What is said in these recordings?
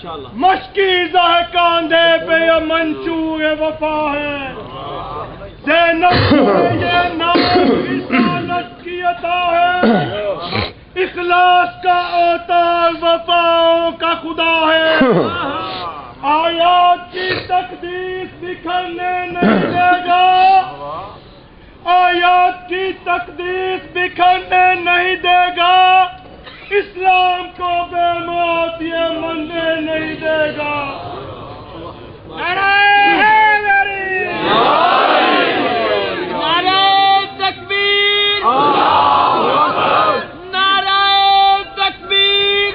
مشکیزہ ہے کاندھے پہ یہ منشور وفا ہے، زینب یہ نام رسالت کی عطا ہے، اخلاص کا اوتار وفاؤں کا خدا ہے، آیات کی تقدیس بکھرنے نہیں دے گا، آیات کی تقدیس بکھرنے نہیں دے گا، اسلام کو بے موت یہ مننے نہیں دے گا۔ نعرہ حیدری، نعرہ تکبیر، نعرہ تکبیر،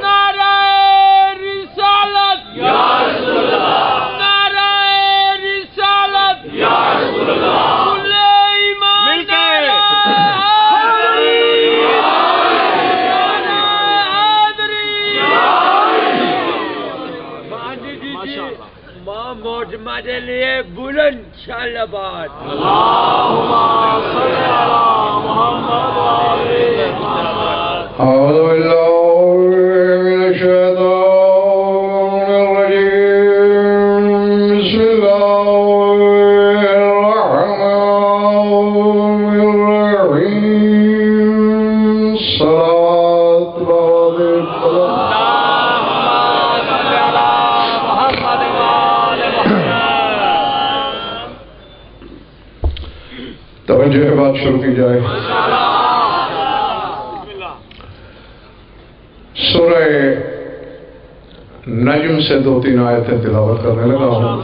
نعرہ رسالت، نعرہ رسالت، کل ایمان ہمارے لیے بلند شالباد۔ اعوذ باللہ من الشیطان الرجیم، بسم اللہ الرحمن الرحیم، صلاۃ توجہ ہے، بات شروع کی جائے۔ سورہ نجم سے 2-3 آیتیں تلاوت کرنے لگا ہوں۔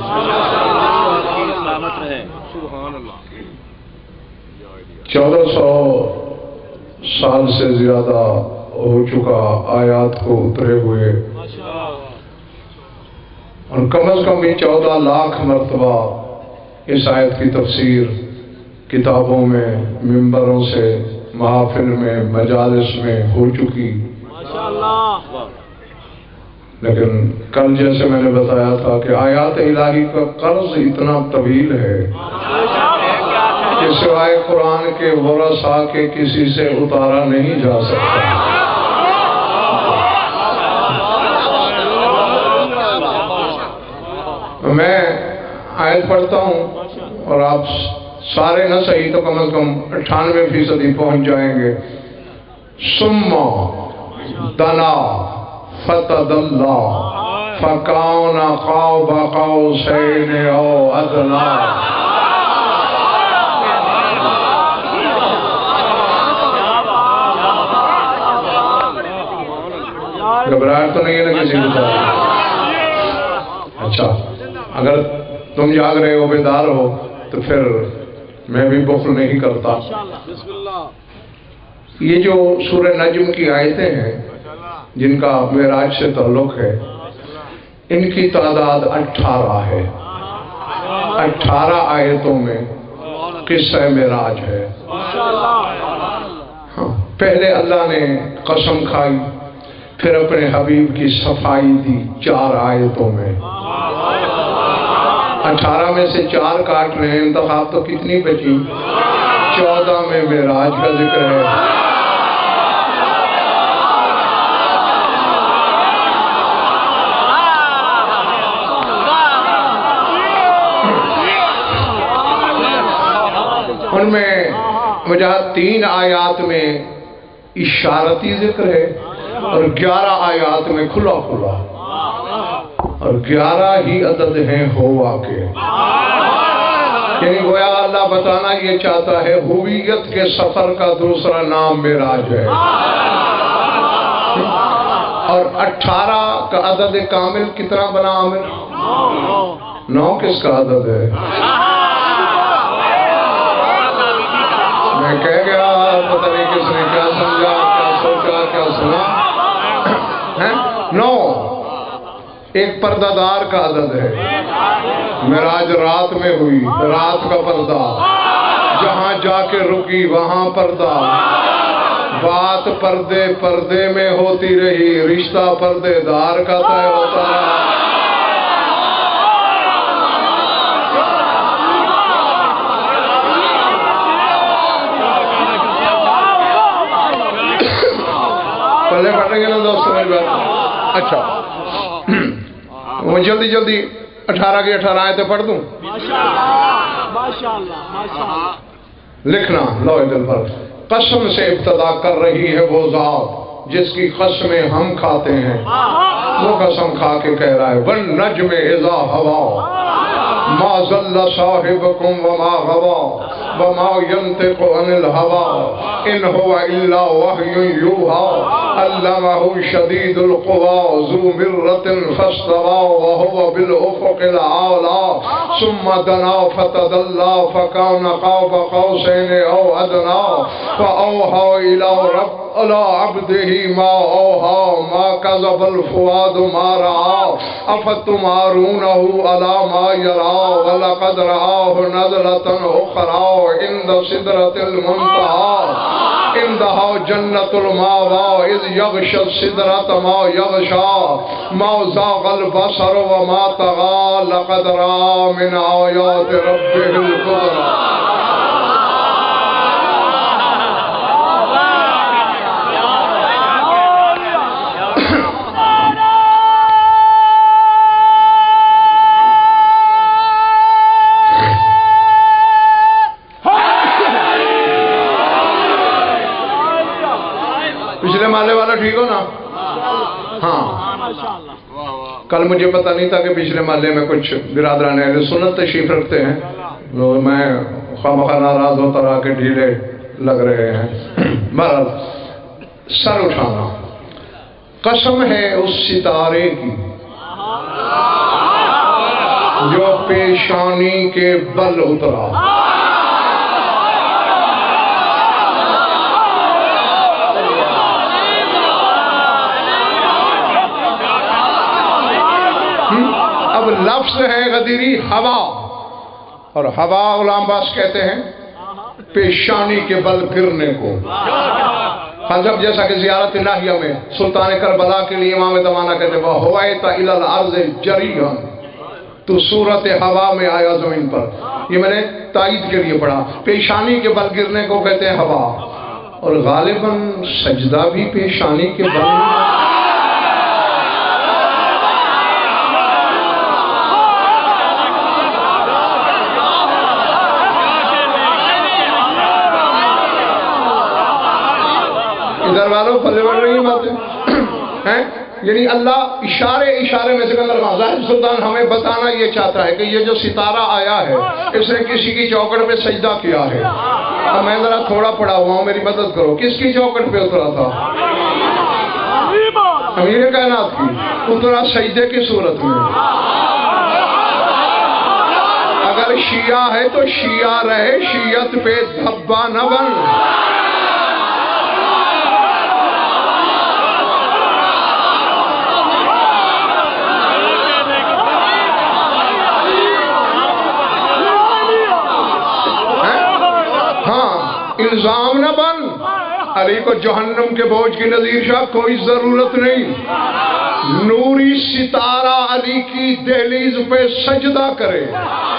1400 سال سے زیادہ ہو چکا آیات کو اترے ہوئے، اور کم از کم بھی 14 لاکھ مرتبہ اس آیت کی تفسیر کتابوں میں، منبروں سے، محافل میں، مجالس میں ہو چکی، لیکن کل جیسے میں نے بتایا تھا کہ آیات الہی کا قرض اتنا طویل ہے کہ سوائے قرآن کے ورثاء کے کسی سے اتارا نہیں جا سکتا۔ میں آیت پڑھتا ہوں اور آپ سارے نہ صحیح تو کم از کم 98% ہی پہنچ جائیں گے۔ ثم دنا فتدلی فکان قاب قوسین او ادنی۔ گھبراہٹ تو نہیں ہے نا کسی کو؟ اچھا، اگر تم جاگ رہے ہو، بیدار ہو، تو پھر میں بھی بخل نہیں کرتا۔ یہ جو سورہ نجم کی آیتیں ہیں جن کا معراج سے تعلق ہے، ان کی تعداد 18 ہے۔ 18 آیتوں میں قصہ معراج ہے۔ پہلے اللہ نے قسم کھائی، پھر اپنے حبیب کی صفائی دی 4 آیتوں میں۔ 18 میں سے 4 کاٹ رہے ہیں، انتخاب تو کتنی بچی؟ 14 میں معراج کا ذکر ہے۔ ان میں مجھے 3 آیات میں اشارتی ذکر ہے اور 11 آیات میں کھلا کھلا، اور 11 ہی عدد ہیں ہوا کے، یعنی گویا اللہ بتانا یہ چاہتا ہے ہویت کے سفر کا دوسرا نام معراج ہے۔ اور 18 کا عدد کامل کتنا بنا عامر؟ 9 کس کا عدد ہے؟ میں کہہ گیا، پتہ نہیں کس نے کیا سمجھا، کیا سوچا، کیا سنا۔ 9 ایک پردہ دار کا عدد ہے۔ معراج رات میں ہوئی، رات کا پردہ، جہاں جا کے رکی وہاں پردہ، بات پردے پردے میں ہوتی رہی، رشتہ پردے دار کا طے ہوتا رہا۔ پہلے پڑھیں گے نا دوست، سمجھ بات اچھا میں جلدی جلدی 18 کی 18 آیتیں پڑھ دوں. لکھنا لوح دل پر. قسم سے ابتدا کر رہی ہے وہ ذات جس کی قسمیں ہم کھاتے ہیں. وہ قسم کھا کے کہہ رہا ہے والنجم اذا ہوا ما ضل صاحبکم وما غوا وما ينطق عن الهوى ان هو الا وحي يوحى علمه شديد القوى ذو مرة فاستوى وهو بالافق الاعلى ثم دنا فتدلى فكان قاب قوسين او ادنى فاوحى الى عبده ما اوحى ما كذب الفؤاد ما راى افتمارونه على ما يرى ولقد رآه نزلة اخرى عند سدرة المنتهى عندها جنة المأوى اذ يغشى السدرة ما يغشى ما زاغ البصر وما طغى لقد رأى من آيات ربه الكبرى. پچھلے محلے والا ٹھیک ہو نا؟ ہاں کل مجھے پتہ نہیں تھا کہ پچھلے محلے میں کچھ برادران اہل سنت تشریف رکھتے ہیں. میں خواہ ناراض ہوتا رہا کہ ڈھیلے لگ رہے ہیں. بہرحال سر اٹھانا. قسم ہے اس ستارے کی جو پیشانی کے بل اترا. اب لفظ ہے غدیری ہوا، اور ہوا علماء باس کہتے ہیں پیشانی کے بل گرنے کو. جب جیسا کہ زیارت الہیہ میں سلطان کربلا کے لیے امام زمانہ کہتے ہیں وَهُوَيْتَ إِلَى الْأَرْضِ جَرِيًّا، تو صورت ہوا میں آیا زمین پر. یہ میں نے تائید کے لیے پڑھا. پیشانی کے بل گرنے کو کہتے ہیں ہوا، اور غالباً سجدہ بھی پیشانی کے بل. ادھر والوں پھلے بڑھ رہی باتیں ہیں. یعنی اللہ اشارے میں سے ظاہر سلطان ہمیں بتانا یہ چاہتا ہے کہ یہ جو ستارہ آیا ہے اس نے کسی کی چوکٹ پہ سجدہ کیا ہے. اب میں ذرا تھوڑا پڑھا ہوا ہوں، میری مدد کرو. کس کی چوکٹ پہ اترا تھا؟ امیر کائنات کی. اترا سجدے کی صورت میں. اگر شیعہ ہے تو شیعہ رہے، شیعت پہ دھبا نہ بن. الزام نہ بن. علی کو جہنم کے بوجھ کی نظیر شاہ کوئی ضرورت نہیں. نوری ستارہ علی کی دہلیز پہ سجدہ کرے،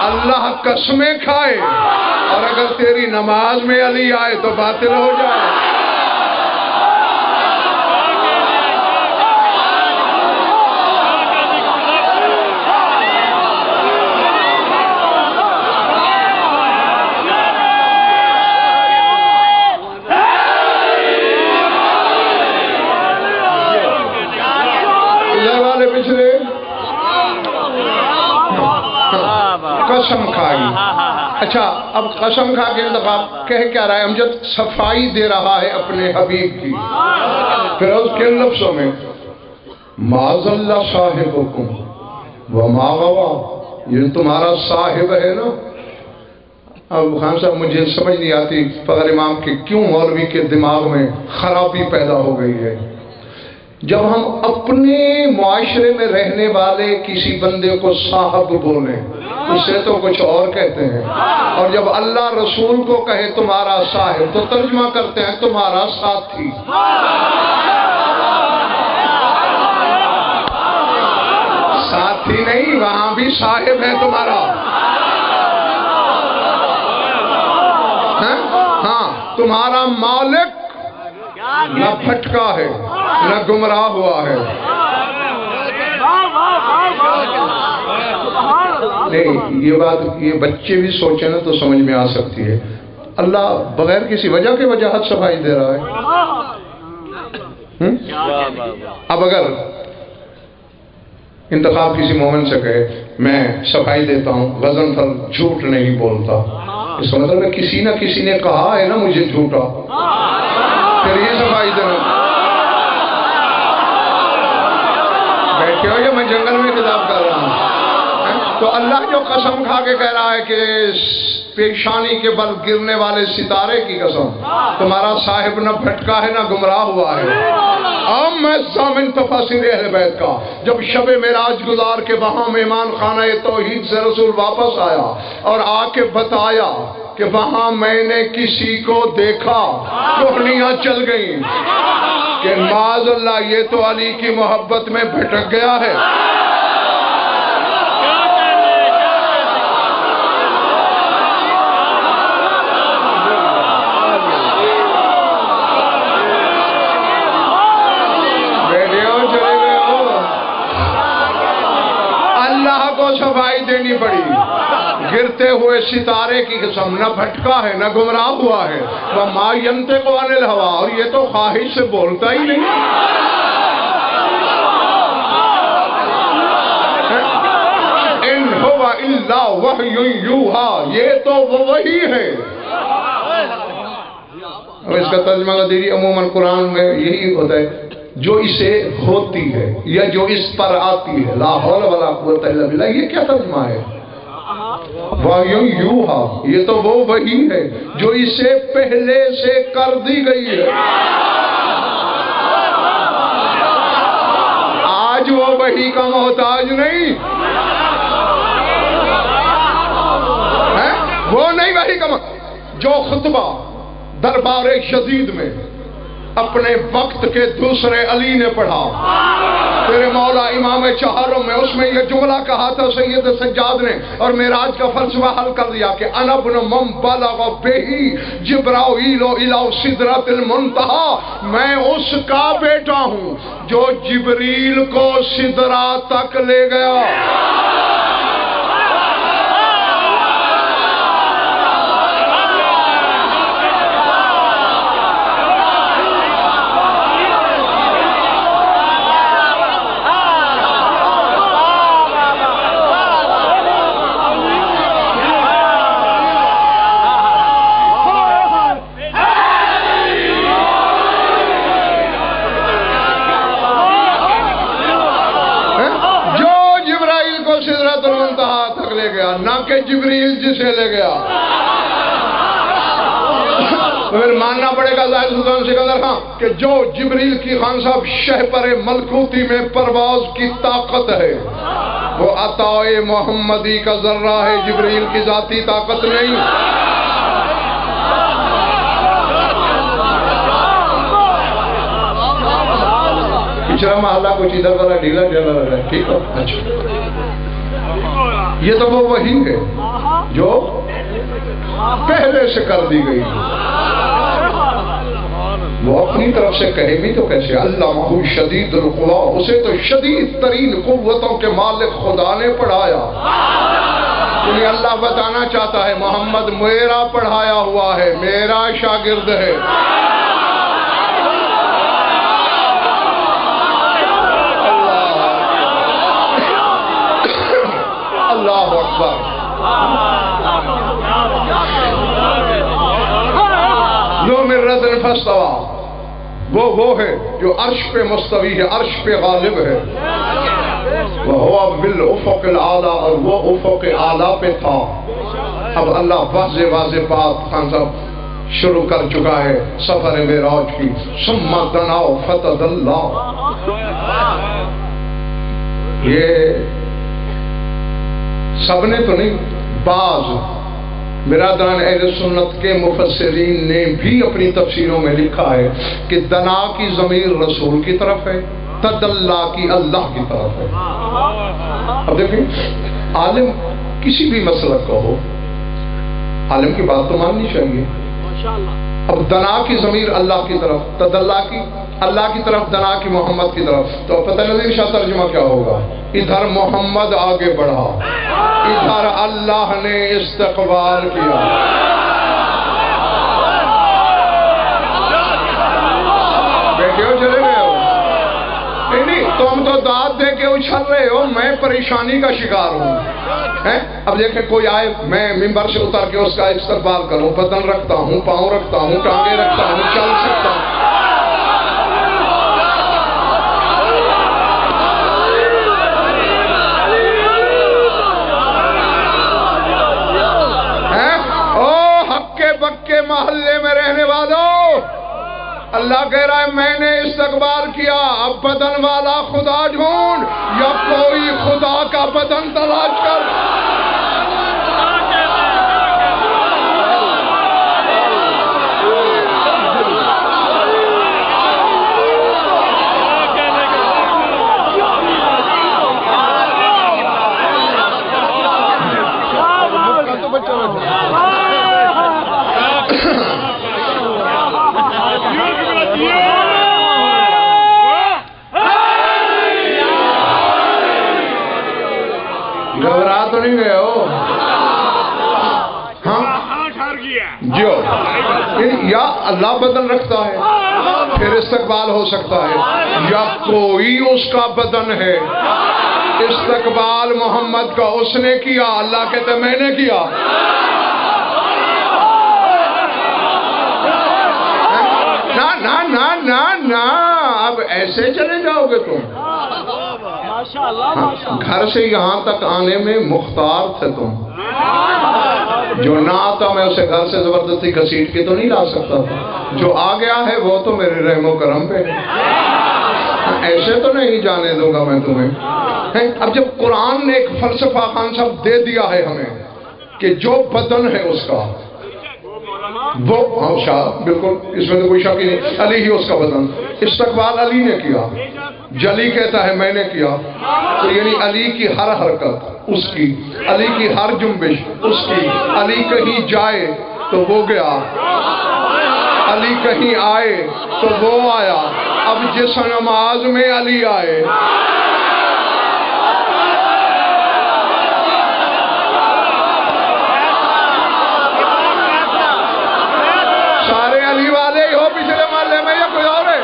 اللہ قسمیں کھائے، اور اگر تیری نماز میں علی آئے تو باطل ہو جائے. قسم کھائی. اچھا اب قسم کھا کے انتخاب کہہ کیا رہا ہے؟ امجد صفائی دے رہا ہے اپنے حبیب کی. پھر اس کے لفظوں میں مَاذَ اللَّهُ صَاحِبُكُمْ وَمَا غَوَى، یہ تمہارا صاحب ہے نا. اب خان صاحب مجھے سمجھ نہیں آتی فخر امام کہ کیوں مولوی کے دماغ میں خرابی پیدا ہو گئی ہے. جب ہم اپنے معاشرے میں رہنے والے کسی بندے کو صاحب بولیں اسے تو کچھ اور کہتے ہیں، اور جب اللہ رسول کو کہے تمہارا صاحب تو ترجمہ کرتے ہیں تمہارا ساتھی. ساتھی نہیں، وہاں بھی صاحب ہے تمہارا. ہاں تمہارا مالک نہ پھٹکا ہے نہ گمراہ ہوا ہے. نہیں، یہ بات یہ بچے بھی سوچیں نا تو سمجھ میں آ سکتی ہے. اللہ بغیر کسی وجہ کے وجاہت صفائی دے رہا ہے. اب اگر انتخاب کسی مومن سے کہے میں صفائی دیتا ہوں، غضن پر جھوٹ نہیں بولتا، اس کا مطلب ہے کسی نہ کسی نے کہا ہے نا مجھے جھوٹا، پھر یہ صفائی دینا. بیٹھے ہو یا میں جنگل میں خطاب کر رہا ہوں؟ تو اللہ جو قسم کھا کے کہہ رہا ہے کہ پیشانی کے بل گرنے والے ستارے کی قسم، تمہارا صاحب نہ بھٹکا ہے نہ گمراہ ہوا ہے. اب میں ضامن تفاسیر اہل بیت کا، جب شب معراج گزار کے وہاں مہمان خانہ توحید سے رسول واپس آیا اور آ کے بتایا کہ وہاں میں نے کسی کو دیکھا، روحنیاں چل گئیں کہ معاذ اللہ یہ تو علی کی محبت میں بھٹک گیا ہے. صفائی دینی پڑی، گرتے ہوئے ستارے کی قسم، نہ بھٹکا ہے نہ گمراہ ہوا ہے. وَمَا يَنْطِقُ عَنِ الْهَوَىٰ، اور یہ تو خواہش سے بولتا ہی نہیں. إِنْ هُوَ إِلَّا وَحْيٌ يُوحَىٰ، یہ تو وہ وحی ہے. اب اس کا ترجمہ قدیری عموماً قرآن میں یہی ہوتا ہے، جو اسے ہوتی ہے یا جو اس پر آتی ہے. لا حول ولا قوت الا باللہ، یہ کیا ترجمہ ہے؟ وحی یوحیٰ، یہ تو وہ وحی ہے جو اسے پہلے سے کر دی گئی ہے. آج وہ وحی کا محتاج نہیں ہے، وہ نہیں وحی کا محتاج. جو خطبہ دربار یزید میں اپنے وقت کے دوسرے علی نے پڑھا، تیرے مولا امام چہاروں میں، اس میں یہ جملہ کہا تھا سید سجاد نے، اور معراج کا فلسفہ حل کر دیا کہ انا ابن من بلغ بہی جبرائیل الی سدرۃ المنتہی، میں اس کا بیٹا ہوں جو جبریل کو سدرہ تک لے گیا. نہ کہ جبریل جسے لے گیا. پھر ماننا پڑے گا زاہد سلطان سکندر خان کہ جو جبریل کی خان صاحب شہپر ملکوتی میں پرواز کی طاقت ہے وہ عطاء محمدی کا ذرہ ہے، جبریل کی ذاتی طاقت نہیں. پچھلا محلہ کچھ ادھر والا ڈھیلا ڈھیلا رہا ہے، ٹھیک ہے. اچھا، یہ تو وہ وحی ہے جو پہلے سے کر دی گئی. وہ اپنی طرف سے کہے بھی تو کیسے، علمہ شدید القوا، اسے تو شدید ترین قوتوں کے مالک خدا نے پڑھایا. یعنی اللہ بتانا چاہتا ہے محمد میرا پڑھایا ہوا ہے، میرا شاگرد ہے. اللہ اکبر. ذو مرۃ فاستویٰ، وہ ہے جو عرش پہ مستوی ہے، عرش پہ غالب ہے. وَهُوَ بِالْأُفُقِ الْأَعْلَىٰ، اور وہ افق اعلیٰ پہ تھا. اب اللہ واضح بات خان صاحب شروع کر چکا ہے سفر معراج کی. ثُمَّ دَنَا فَتَدَلَّىٰ، یہ سب نے تو نہیں، بعض برادران اہل سنت کے مفسرین نے بھی اپنی تفسیروں میں لکھا ہے کہ دنا کی ضمیر رسول کی طرف ہے، تدلا کی اللہ کی طرف ہے. اب دیکھیں، عالم کسی بھی مسلک کا ہو، عالم کی بات تو ماننی چاہیے. اب دنا کی ضمیر اللہ کی طرف، تدلہ کی اللہ کی طرف، دنا کی محمد کی طرف، تو پتہ نظیر شاہ ترجمہ کیا ہوگا؟ ادھر محمد آگے بڑھا، ادھر اللہ نے استقبال کیا۔ بیٹھے ہو چلے گئے ہو؟ نہیں، تم تو داد دے کے اچھل رہے ہو، میں پریشانی کا شکار ہوں۔ اب دیکھیں کوئی آئے، میں ممبر سے اتر کے اس کا استقبال کروں، بدن رکھتا ہوں، پاؤں رکھتا ہوں، ٹانگیں رکھتا ہوں، چل سکتا ہوں۔ بکے محلے میں رہنے والوں، اللہ کہہ رہا ہے میں نے استقبال کیا، اب بدن والا خدا ڈھونڈ یا کوئی خدا کا بدن تلاش کر۔ گھبرا تو نہیں گئے ہو؟ ہاں جو یا اللہ بدن رکھتا ہے پھر استقبال ہو سکتا ہے، یا کوئی اس کا بدن ہے۔ استقبال محمد کا اس نے کیا، اللہ کہتے میں نے کیا۔ نا اب ایسے چلے جاؤ گے تم؟ گھر سے یہاں تک آنے میں مختار تھے تم، جو نہ آتا میں اسے گھر سے زبردستی گھسیٹ کے تو نہیں لا سکتا تھا، جو آ گیا ہے وہ تو میرے رحم و کرم پہ، ایسے تو نہیں جانے دوں گا میں تمہیں۔ اب جب قرآن نے ایک فلسفہ خان صاحب دے دیا ہے ہمیں کہ جو بدن ہے اس کا وہ شاہ بالکل اس میں تو کوئی شک ہی نہیں، علی ہی اس کا بدن، استقبال علی نے کیا، جلی کہتا ہے میں نے کیا، تو یعنی علی کی ہر حرکت اس کی، علی کی ہر جنبش اس کی، علی کہیں جائے تو وہ گیا، علی کہیں آئے تو وہ آیا۔ اب جس نماز میں علی آئے سارے علی والے ہی ہو پچھلے محلے میں یا کوئی اور ہے؟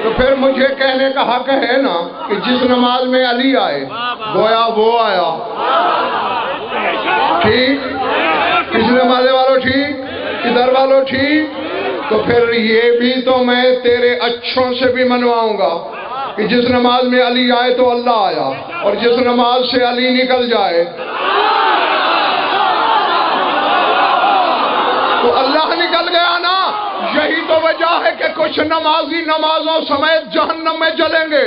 تو پھر مجھے کہنے کا حق ہے نا کہ جس نماز میں علی آئے گویا وہ آیا، ٹھیک؟ پچھلے محلے والوں ٹھیک، ادھر والوں ٹھیک؟ تو پھر یہ بھی تو میں تیرے اچھوں سے بھی منواؤں گا کہ جس نماز میں علی آئے تو اللہ آیا، اور جس نماز سے علی نکل جائے تو اللہ نکل گیا نا۔ یہی تو وجہ ہے کہ کچھ نمازی نمازوں سمیت جہنم میں جلیں گے۔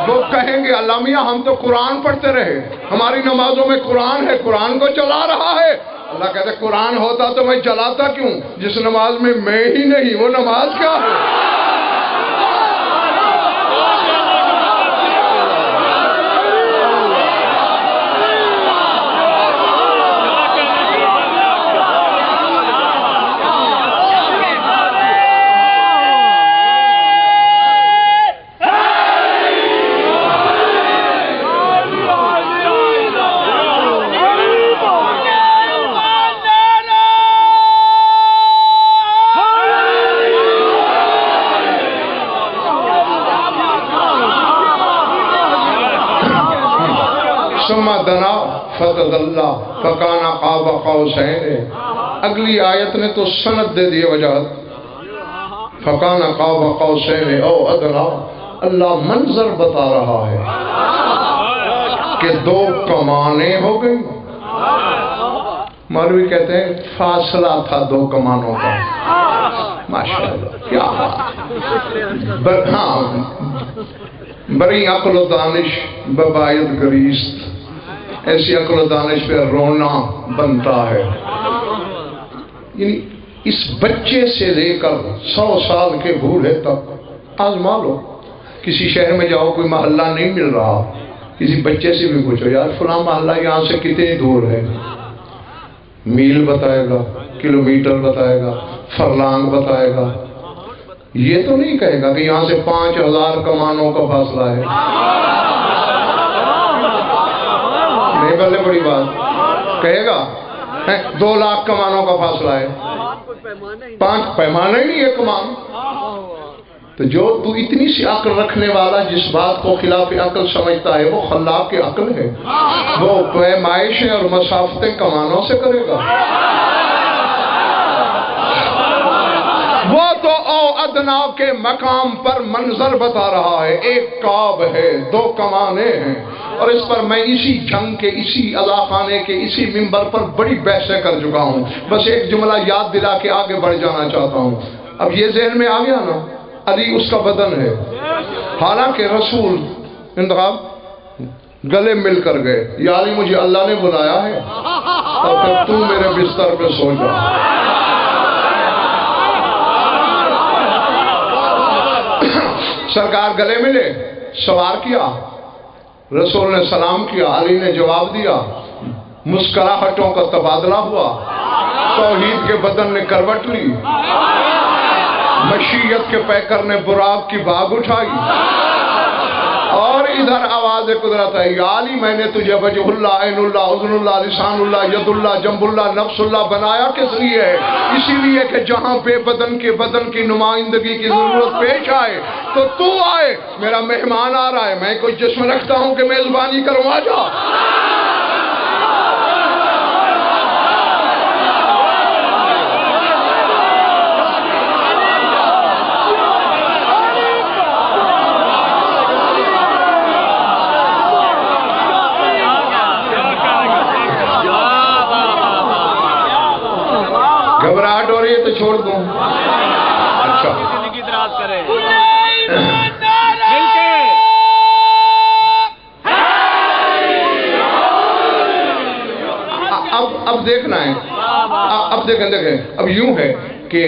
وہ کہیں گے اللہ میاں ہم تو قرآن پڑھتے رہے، ہماری نمازوں میں قرآن ہے، قرآن کو چلا رہا ہے۔ اللہ کہتے قرآن ہوتا تو میں جلاتا کیوں؟ جس نماز میں میں ہی نہیں وہ نماز کیا ہے؟ دنا فتدلہ فکان قاب قوسین، اگلی آیت نے تو سند دے دی وجہت، فکان قاب قوسین او ادنا، اللہ منظر بتا رہا ہے کہ دو کمانیں ہو گئی۔ مولوی کہتے ہیں فاصلہ تھا دو کمانوں کا، ماشاءاللہ کیا ہاں بڑی عقل و دانش بباید گریست، ایسی عقل و دانش پہ رونا بنتا ہے۔ یعنی اس بچے سے لے کر 100 سال کے بوڑھے تک آزما لو. کسی شہر میں جاؤ کوئی محلہ نہیں مل رہا، کسی بچے سے بھی پوچھو یار فلاں محلہ یہاں سے کتنی دور ہے، میل بتائے گا، کلومیٹر بتائے گا، فرلانگ بتائے گا. یہ تو نہیں کہے گا کہ یہاں سے 5000 کمانوں کا فاصلہ ہے. نہیں بلے بڑی بات کہے گا 2 لاکھ کمانوں کا فاصلہ ہے. 5 پیمانہ ہی نہیں ہے کمان. تو جو تو اتنی سی عقل رکھنے والا جس بات کو خلاف عقل سمجھتا ہے وہ خلاق عقل ہے. وہ پیمائشیں اور مسافتیں کمانوں سے کرے گا. وہ تو او ادنا کے مقام پر منظر بتا رہا ہے. 1 کعب ہے، 2 کمانیں ہیں، اور اس پر میں اسی جنگ کے، اسی علاقانے کے، اسی منبر پر بڑی بحثیں کر چکا ہوں. بس ایک جملہ یاد دلا کے آگے بڑھ جانا چاہتا ہوں. اب یہ ذہن میں آ گیا نا، علی اس کا بدن ہے. حالانکہ رسول انتخاب گلے مل کر گئے، یا علی مجھے اللہ نے بلایا ہے اور پھر تو میرے بستر پہ سو جا. سرکار گلے ملے، سوار کیا، رسول نے سلام کیا، علی نے جواب دیا، مسکراہٹوں کا تبادلہ ہوا، توحید کے بدن نے کروٹ لی، مشیت کے پیکر نے براق کی باغ اٹھائی، اور ادھر آواز قدرت ہے، یا علی میں نے تجھے وجہ اللہ، عین اللہ، اذن اللہ، لسان اللہ، ید اللہ، جنب اللہ، نفس اللہ بنایا کس لیے ہے؟ اسی لیے کہ جہاں بے بدن کے بدن کی نمائندگی کی ضرورت پیش آئے تو تو آئے. میرا مہمان آ رہا ہے، میں کوئی جسم رکھتا ہوں کہ میزبانی کروں، آ جا. گھبراہٹ ہو رہی ہے تو چھوڑ دوں. اچھا زندگی دراز کرے. اب دیکھنا ہے، اب دیکھیں اب یوں ہے کہ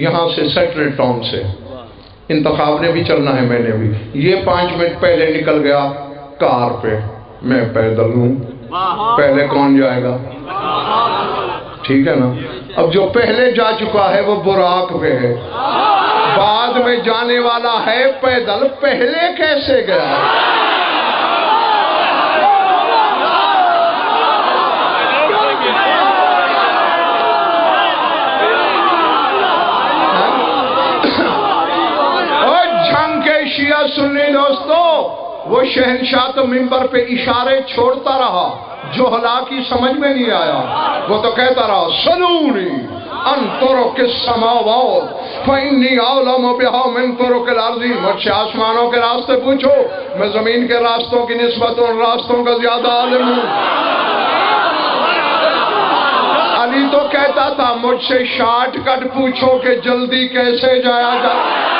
یہاں سے سیٹل ٹاؤن سے انتخاب نے بھی چلنا ہے، میں نے بھی. یہ 5 منٹ پہلے نکل گیا کار پہ، میں پیدل ہوں. پہلے کون جائے گا؟ ٹھیک ہے نا. اب جو پہلے جا چکا ہے وہ براق پہ ہے، بعد میں جانے والا ہے پیدل. پہلے کیسے گیا؟ اور جھنگ کے شیعہ سنی دوستو، وہ شہنشاہ تو منبر پہ اشارے چھوڑتا رہا، جوہلا کی سمجھ میں نہیں آیا. وہ تو کہتا رہا سلونی ان طرق السماوات فإنی اعلم بها من طرق الارض. مجھ سے آسمانوں کے راستے پوچھو، میں زمین کے راستوں کی نسبت ان راستوں کا زیادہ عالم ہوں. علی تو کہتا تھا مجھ سے شارٹ کٹ پوچھو کہ جلدی کیسے جایا جائے.